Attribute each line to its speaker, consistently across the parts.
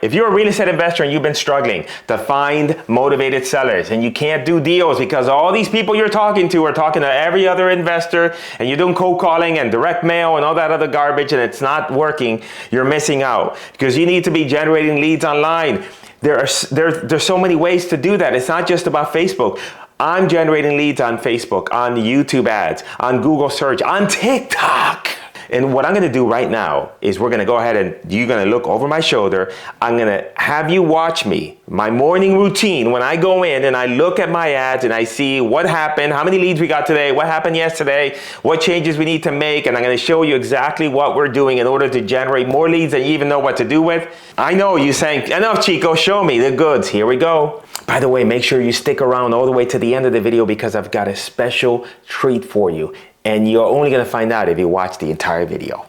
Speaker 1: If you're a real estate investor and you've been struggling to find motivated sellers and you can't do deals because all these people you're talking to are talking to every other investor and you're doing cold calling and direct mail and all that other garbage and it's not working, you're missing out because you need to be generating leads online. There's so many ways to do that. It's not just about Facebook. I'm generating leads on Facebook, on YouTube ads, on Google search, on TikTok. And what I'm going to do right now is we're going to go ahead and you're going to look over my shoulder. I'm going to have you watch me, my morning routine when I go in and I look at my ads and I see what happened, how many leads we got today, what happened yesterday, what changes we need to make. And I'm going to show you exactly what we're doing in order to generate more leads than you even know what to do with. I know you're saying, enough Chico, show me the goods. Here we go. By the way, make sure you stick around all the way to the end of the video because I've got a special treat for you. And you're only going to find out if you watch the entire video.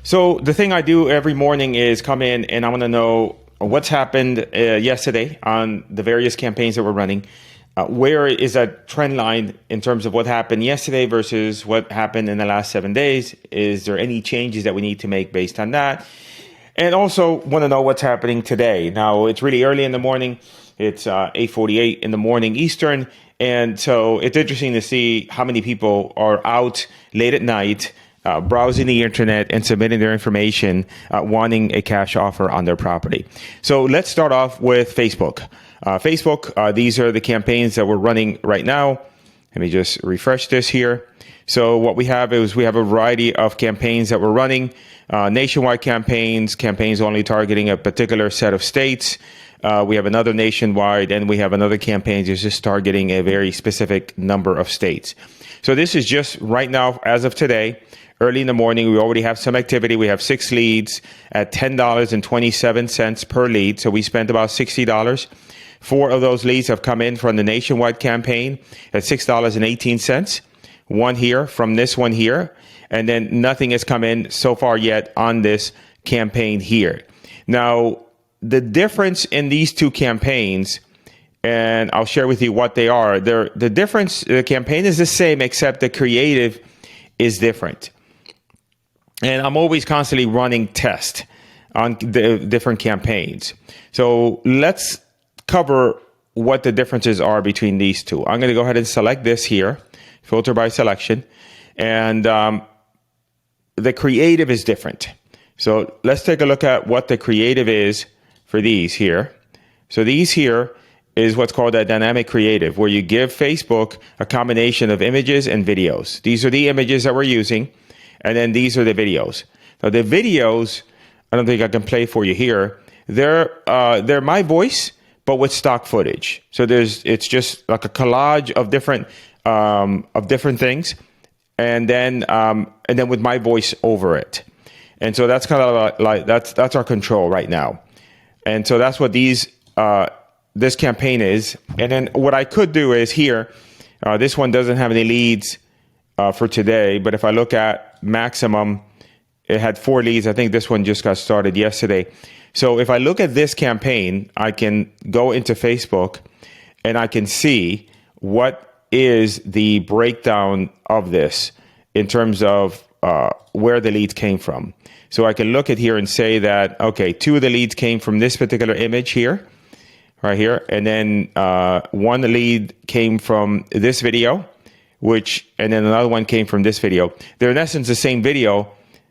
Speaker 1: So the thing I do every morning is come in and I want to know what's happened yesterday on the various campaigns that we're running. Where is that trend line in terms of what happened yesterday versus what happened in the last 7 days? Is there any changes that we need to make based on that? And also want to know what's happening today. Now, it's really early in the morning. It's 8:48 in the morning Eastern. And so it's interesting to see how many people are out late at night, browsing the internet and submitting their information, wanting a cash offer on their property. So let's start off with Facebook. These are the campaigns that we're running right now. Let me just refresh this here. So what we have is we have a variety of campaigns that we're running, nationwide campaigns only targeting a particular set of states. We have another nationwide, and we have another campaign that's just targeting a very specific number of states. So this is just right now, as of today, early in the morning. We already have some activity. We have 6 leads at $10.27 per lead. So we spent about $60. 4 of those leads have come in from the nationwide campaign at $6.18. 1 here from this one here. And then nothing has come in so far yet on this campaign here. Now, the difference in these 2 campaigns, and I'll share with you what they are. The difference, the campaign is the same, except the creative is different. And I'm always constantly running tests on the different campaigns. So let's cover what the differences are between these 2. I'm going to go ahead and select this here, filter by selection, and the creative is different. So let's take a look at what the creative is for these here. So these here is what's called a dynamic creative, where you give Facebook a combination of images and videos. These are the images that we're using, and then these are the videos. Now the videos, I don't think I can play for you here. They're my voice, but with stock footage. So it's just like a collage of different things, and then with my voice over it. And so that's kind of like that's our control right now. And so that's what this campaign is. And then what I could do is here, this one doesn't have any leads for today. But if I look at maximum, it had 4 leads. I think this one just got started yesterday. So if I look at this campaign, I can go into Facebook and I can see what is the breakdown of this in terms of where the leads came from. So I can look at here and say that, okay, 2 of the leads came from this particular image here, right here. And then 1 lead came from this video, and then another one came from this video. They're in essence the same video.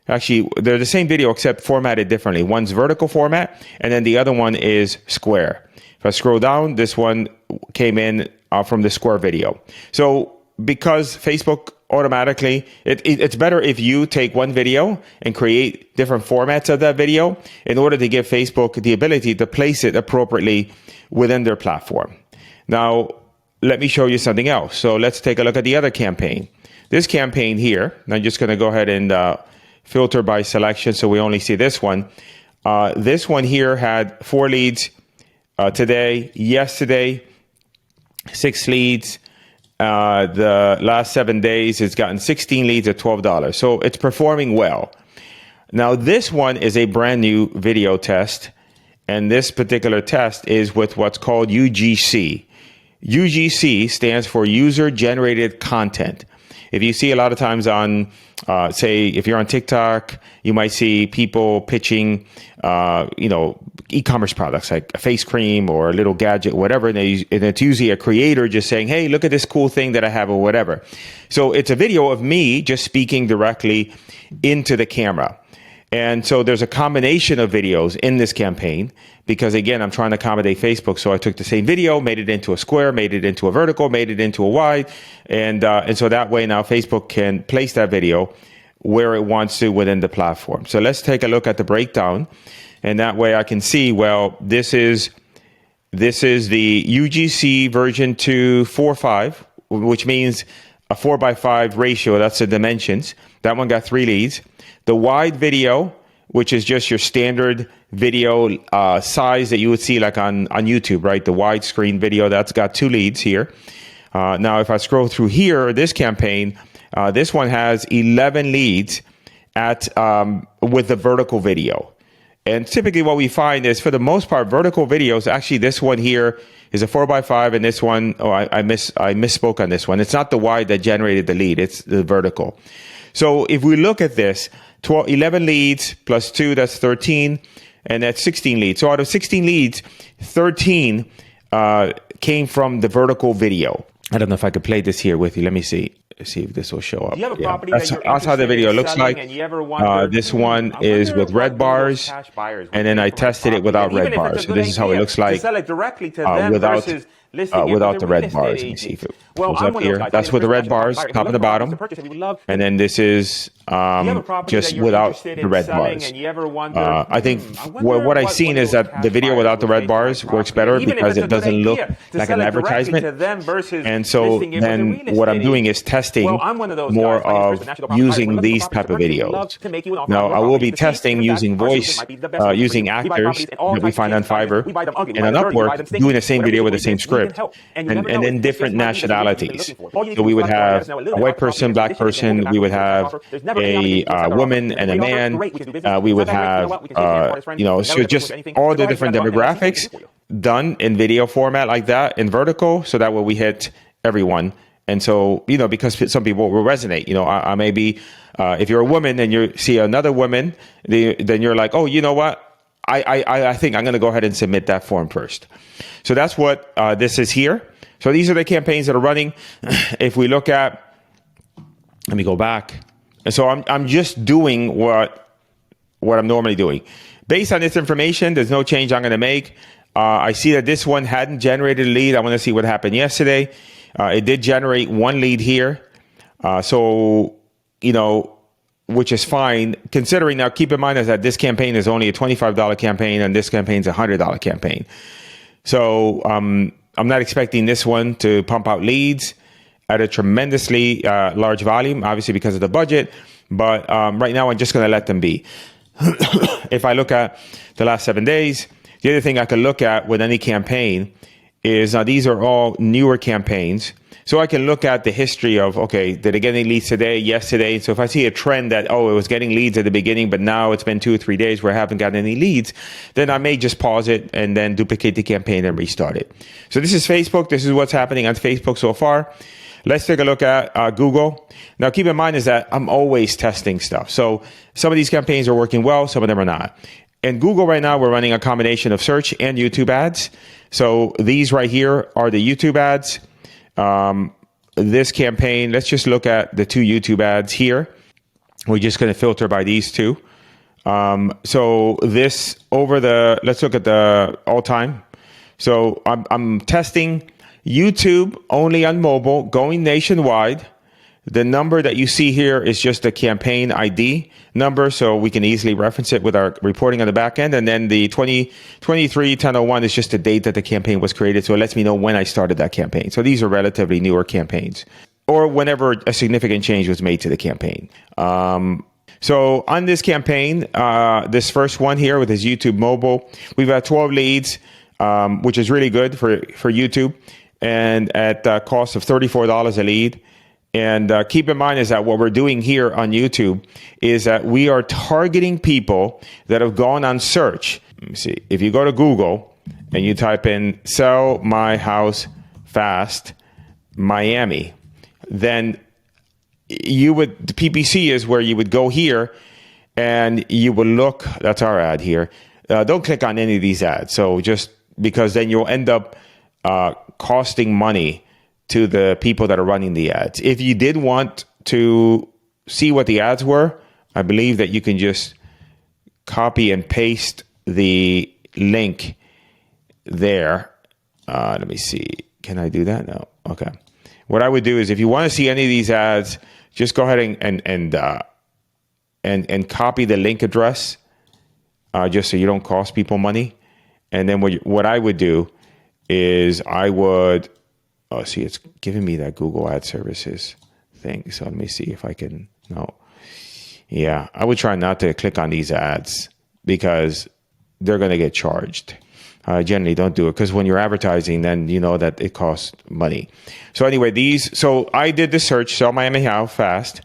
Speaker 1: Actually, they're the same video except formatted differently. One's vertical format, and then the other one is square. If I scroll down, this one came in from the square video. So because Facebook automatically, it's better if you take one video and create different formats of that video in order to give Facebook the ability to place it appropriately within their platform. Now, let me show you something else. So let's take a look at the other campaign. This campaign here, I'm just going to go ahead and filter by selection so we only see this one. This one here had 4 leads today, yesterday, 6 leads. The last 7 days, it's gotten 16 leads at $12. So it's performing well. Now, this one is a brand new video test. And this particular test is with what's called UGC. UGC stands for User Generated Content. if you see a lot of times on, say, if you're on TikTok, you might see people pitching, e-commerce products like a face cream or a little gadget, whatever. And it's usually a creator just saying, hey, look at this cool thing that I have or whatever. So it's a video of me just speaking directly into the camera. And so there's a combination of videos in this campaign because, again, I'm trying to accommodate Facebook. So I took the same video, made it into a square, made it into a vertical, made it into a wide. And so that way now Facebook can place that video where it wants to within the platform. So let's take a look at the breakdown. And that way I can see, well, this is the UGC version 2.45, which means a 4:5 ratio. That's the dimensions. That one got 3 leads. The wide video, which is just your standard video size that you would see like on YouTube, right? The widescreen video, that's got 2 leads here. Now, if I scroll through here, this campaign, this one has 11 leads with the vertical video. And typically what we find is, for the most part, vertical videos, actually this one here is a 4:5, and this one, I misspoke on this one. It's not the wide that generated the lead, it's the vertical. So if we look at this, 11 leads plus 2, that's 13, and that's 16 leads. So out of 16 leads, 13 came from the vertical video. I don't know if I could play this here with you. Let me see if this will show up.
Speaker 2: Do you have a property
Speaker 1: that's how the video looks like. This one is with red bars, and then I tested it without red bars. So this is how it looks like without the red bars. Let me see if it goes up here. That's with the red bars, top and the bottom. And then this is just without the red bars. I think what I've seen is that the video without the red bars works better because it doesn't look like an advertisement. And so then what I'm doing is testing more of using these type of videos. Now, I will be testing using voice, using actors that we find on Fiverr and on Upwork, doing the same video with the same script. And then different nationalities. So we would have a white person, black person. We would have a woman and a man. We would have, so just all the different demographics done in video format like that in vertical. So that way we hit everyone. And so, because some people will resonate, I may be, if you're a woman and you see another woman, then you're like, oh, you know what? I think I'm going to go ahead and submit that form first. So that's what this is here. So these are the campaigns that are running. If we look at, let me go back. And so I'm just doing what I'm normally doing. Based on this information, there's no change I'm going to make. I see that this one hadn't generated a lead. I want to see what happened yesterday. It did generate 1 lead here. Which is fine, considering, now keep in mind is that this campaign is only a $25 campaign and this campaign is a $100 campaign. So I'm not expecting this one to pump out leads at a tremendously large volume, obviously because of the budget. But right now, I'm just going to let them be. If I look at the last 7 days, the other thing I could look at with any campaign is, now these are all newer campaigns. So I can look at the history of, okay, did it get any leads today, yesterday? So if I see a trend that, it was getting leads at the beginning, but now it's been 2 or 3 days where I haven't gotten any leads, then I may just pause it and then duplicate the campaign and restart it. So this is Facebook. This is what's happening on Facebook so far. Let's take a look at Google. Now, keep in mind is that I'm always testing stuff. So some of these campaigns are working well, some of them are not. In Google right now, we're running a combination of search and YouTube ads. So these right here are the YouTube ads. This campaign, let's just look at the 2 YouTube ads here. We're just going to filter by these 2. So this let's look at the all time. So I'm testing YouTube only on mobile, going nationwide. The number that you see here is just the campaign ID number, so we can easily reference it with our reporting on the back end. And then the 2023-1001 is just the date that the campaign was created, so it lets me know when I started that campaign. So these are relatively newer campaigns, or whenever a significant change was made to the campaign. So on this campaign, this first one here with his YouTube mobile, we've got 12 leads, which is really good for YouTube, and at a cost of $34 a lead. And keep in mind is that what we're doing here on YouTube is that we are targeting people that have gone on search. Let me see. If you go to Google and you type in "sell my house fast Miami," then the PPC is where you would go here and you would look, that's our ad here. Don't click on any of these ads. So just because then you'll end up costing money to the people that are running the ads. If you did want to see what the ads were, I believe that you can just copy and paste the link there. Let me see. Can I do that? No. Okay. What I would do is if you want to see any of these ads, just go ahead and copy the link address, just so you don't cost people money. And then what I would do is I would, oh, see, it's giving me that Google Ad Services thing. So let me see if I can, no. Yeah, I would try not to click on these ads because they're going to get charged. Generally don't do it because when you're advertising, then you know that it costs money. So anyway, so I did the search, sell Miami How fast.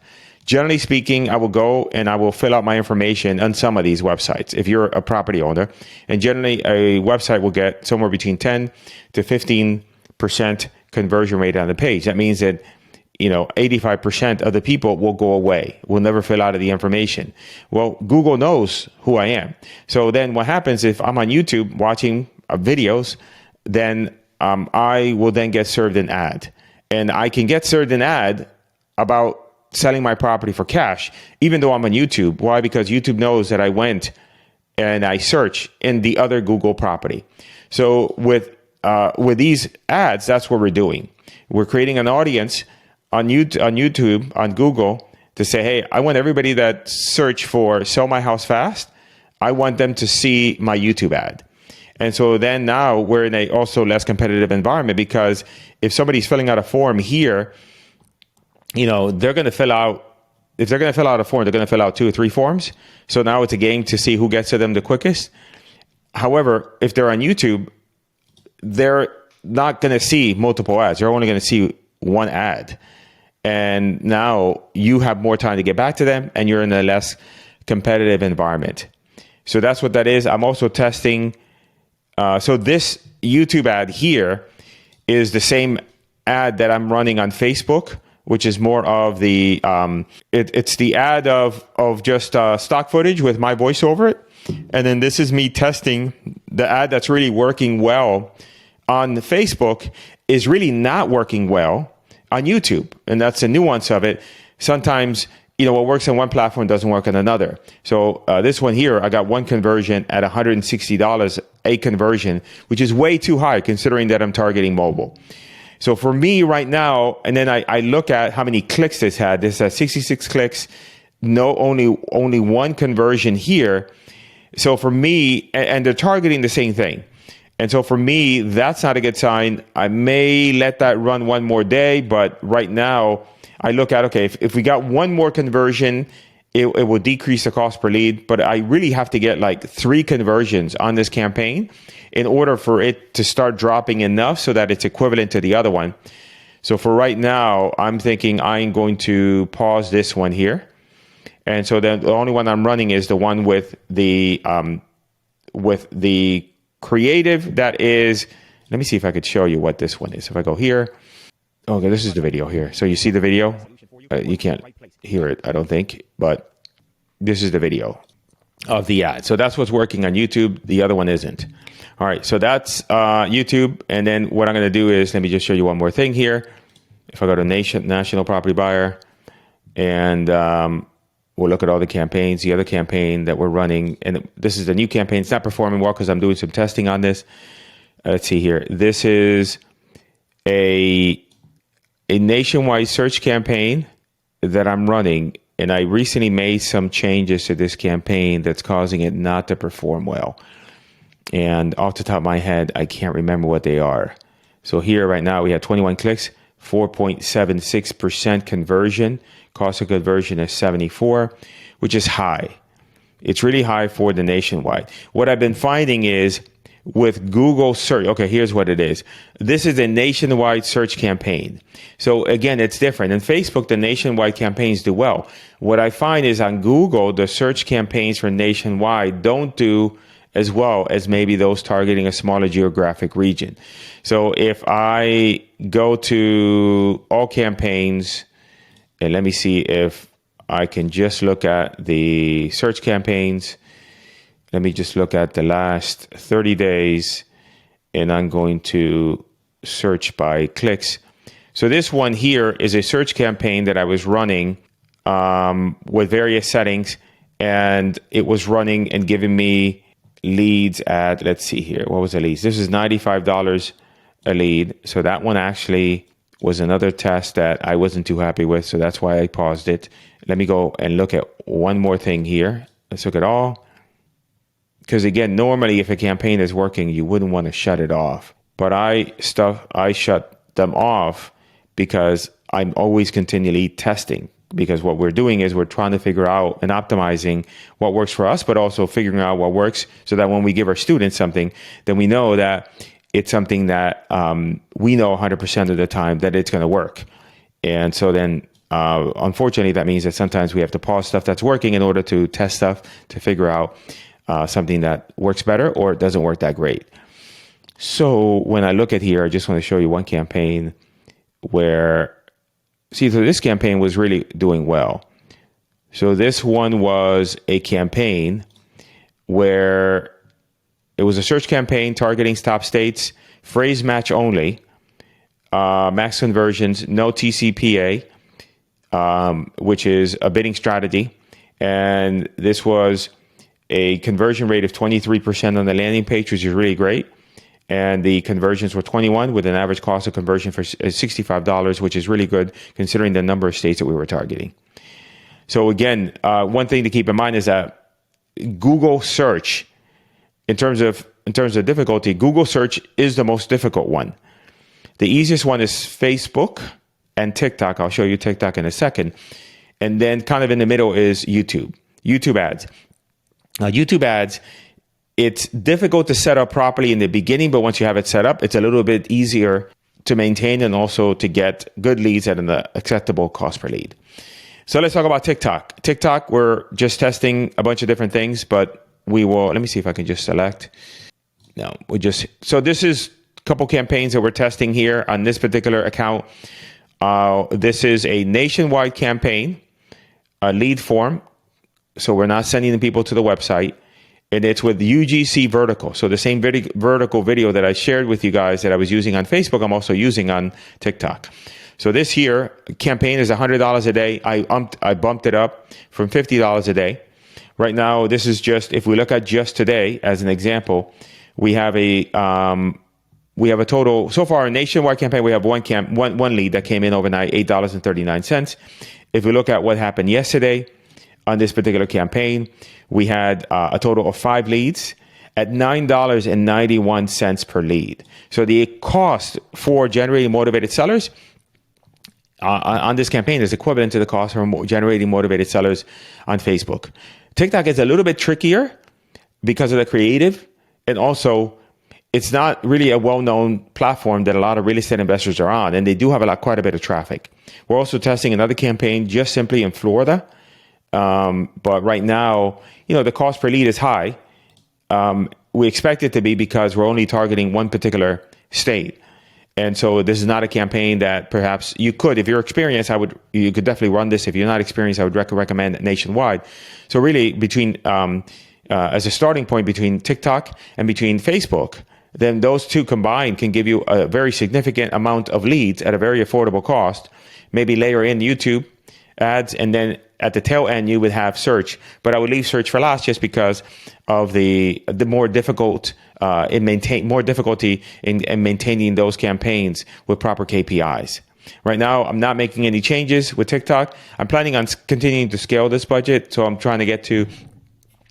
Speaker 1: Generally speaking, I will go and I will fill out my information on some of these websites if you're a property owner. And generally, a website will get somewhere between 10 to 15% conversion rate on the page. That means that 85% of the people will go away, will never fill out the information. Well, Google knows who I am. So then what happens if I'm on YouTube watching videos, then I will then get served an ad. And I can get served an ad about selling my property for cash, even though I'm on YouTube. Why? Because YouTube knows that I went and I search in the other Google property. So with these ads, that's what we're doing. We're creating an audience on YouTube, on Google, to say, hey, I want everybody that search for sell my house fast, I want them to see my YouTube ad. And so then now we're in a also less competitive environment because if somebody's filling out a form here, they're going to fill out, if they're going to fill out a form, they're going to fill out 2 or 3 forms. So now it's a game to see who gets to them the quickest. However, if they're on YouTube, they're not going to see multiple ads. They're only going to see one ad. And now you have more time to get back to them and you're in a less competitive environment. So that's what that is. I'm also testing. So this YouTube ad here is the same ad that I'm running on Facebook, which is more of the, it's the ad of just stock footage with my voice over it. And then this is me testing the ad that's really working well on Facebook is really not working well on YouTube. And that's the nuance of it. Sometimes, what works on one platform doesn't work on another. So this one here, I got one conversion at $160 a conversion, which is way too high considering that I'm targeting mobile. So for me right now, and then I look at how many clicks this had. This has 66 clicks, only one conversion here. So for me, and they're targeting the same thing. And so for me, that's not a good sign. I may let that run one more day, but right now I look at, okay, if we got one more conversion, it will decrease the cost per lead, but I really have to get like 3 conversions on this campaign in order for it to start dropping enough so that it's equivalent to the other one. So for right now, I'm thinking I'm going to pause this one here. And so then the only one I'm running is the one with the creative that is, let me see if I could show you what this one is. If I go here, okay, this is the video here. So you see the video? You can't hear it, I don't think, but this is the video of the ad. So that's what's working on YouTube. The other one isn't. All right, so that's YouTube. And then what I'm going to do is, let me just show you one more thing here. If I go to National Property Buyer, and we'll look at all the campaigns, the other campaign that we're running. And this is the new campaign. It's not performing well because I'm doing some testing on this. Let's see here. This is a nationwide search campaign that I'm running. And I recently made some changes to this campaign that's causing it not to perform well. And off the top of my head, I can't remember what they are. So here right now, we have 21 clicks, 4.76% conversion. Cost of conversion is 74, which is high. It's really high for the nationwide. What I've been finding is with Google search, okay, here's what it is. This is a nationwide search campaign. So again, it's different. In Facebook, the nationwide campaigns do well. What I find is on Google, the search campaigns for nationwide don't do as well as maybe those targeting a smaller geographic region. So if I go to all campaigns And let me see if I can just look at the search campaigns. Let me just look at the last 30 days, and I'm going to search by clicks. So this one here is a search campaign that I was running with various settings, and it was running and giving me leads at, let's see here, what was the leads? This is $95 a lead. So that one actually was another test that I wasn't too happy with, so that's why I paused it. Let me go and look at one more thing here. Let's look at all. Because again, normally if a campaign is working, you wouldn't want to shut it off. But I shut them off because I'm always continually testing. Because what we're doing is we're trying to figure out and optimizing what works for us, but also figuring out what works so that when we give our students something, then we know that it's something that we know 100% of the time that it's going to work. And so then, unfortunately, that means that sometimes we have to pause stuff that's working in order to test stuff to figure out something that works better or it doesn't work that great. So when I look at here, I just want to show you one campaign where, see, so this campaign was really doing well. So this one was a campaign where it was a search campaign targeting top states, phrase match only, max conversions, no TCPA, which is a bidding strategy. And this was a conversion rate of 23% on the landing page, which is really great. And the conversions were 21 with an average cost of conversion for $65, which is really good considering the number of states that we were targeting. So again, one thing to keep in mind is that Google search, in terms of difficulty, Google search is the most difficult one. The easiest one is Facebook and TikTok. I'll show you TikTok in a second. And then kind of in the middle is YouTube ads. Now, YouTube ads, it's difficult to set up properly in the beginning, but once you have it set up, it's a little bit easier to maintain and also to get good leads at an acceptable cost per lead. So let's talk about TikTok. TikTok, we're just testing a bunch of different things, but we will, let me see if I can just select. No, so this is a couple campaigns that we're testing here on this particular account. This is a nationwide campaign, a lead form. So we're not sending the people to the website. And it's with UGC Vertical. So the same vertical video that I shared with you guys that I was using on Facebook, I'm also using on TikTok. So this here campaign is $100 a day. I bumped it up from $50 a day. Right now, this is just, if we look at just today as an example, we have a total, so far a nationwide campaign, we have one lead that came in overnight, $8.39. If we look at what happened yesterday on this particular campaign, we had a total of 5 leads at $9.91 per lead. So the cost for generating motivated sellers on this campaign is equivalent to the cost for generating motivated sellers on Facebook. TikTok is a little bit trickier because of the creative, and also it's not really a well-known platform that a lot of real estate investors are on, and they do have quite a bit of traffic. We're also testing another campaign just simply in Florida. But right now, the cost per lead is high. We expect it to be because we're only targeting one particular state. And so this is not a campaign that perhaps you could, if you're experienced, you could definitely run this. If you're not experienced, I would recommend nationwide. So really as a starting point between TikTok and between Facebook, then those two combined can give you a very significant amount of leads at a very affordable cost. Maybe layer in YouTube ads, and then at the tail end you would have search. But I would leave search for last just because of the more difficult difficulty in maintaining those campaigns with proper KPIs. Right now, I'm not making any changes with TikTok. I'm planning on continuing to scale this budget, so I'm trying to get to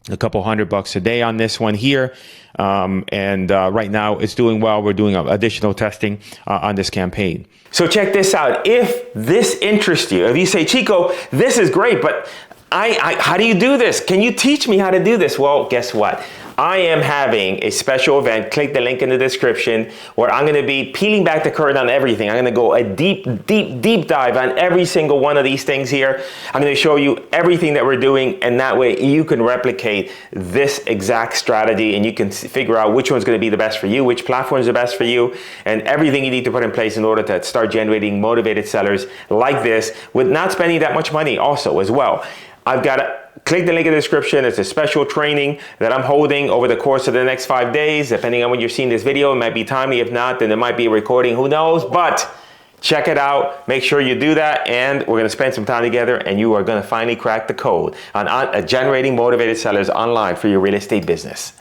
Speaker 1: a couple $100 a day on this one here. Right now it's doing well. We're doing additional testing on this campaign. So check this out. If this interests you, if you say, Chico, this is great, but how do you do this? Can you teach me how to do this? Well, guess what? I am having a special event. Click the link in the description where I'm going to be peeling back the curtain on everything. I'm going to go a deep dive on every single one of these things here. I'm going to show you everything that we're doing, and that way you can replicate this exact strategy and you can figure out which one's going to be the best for you, which platform is the best for you, and everything you need to put in place in order to start generating motivated sellers like this with not spending that much money also as well. I've got click the link in the description. It's a special training that I'm holding over the course of the next 5 days. Depending on when you're seeing this video, it might be timely. If not, then there might be a recording. Who knows? But check it out. Make sure you do that. And we're going to spend some time together, and you are going to finally crack the code on generating motivated sellers online for your real estate business.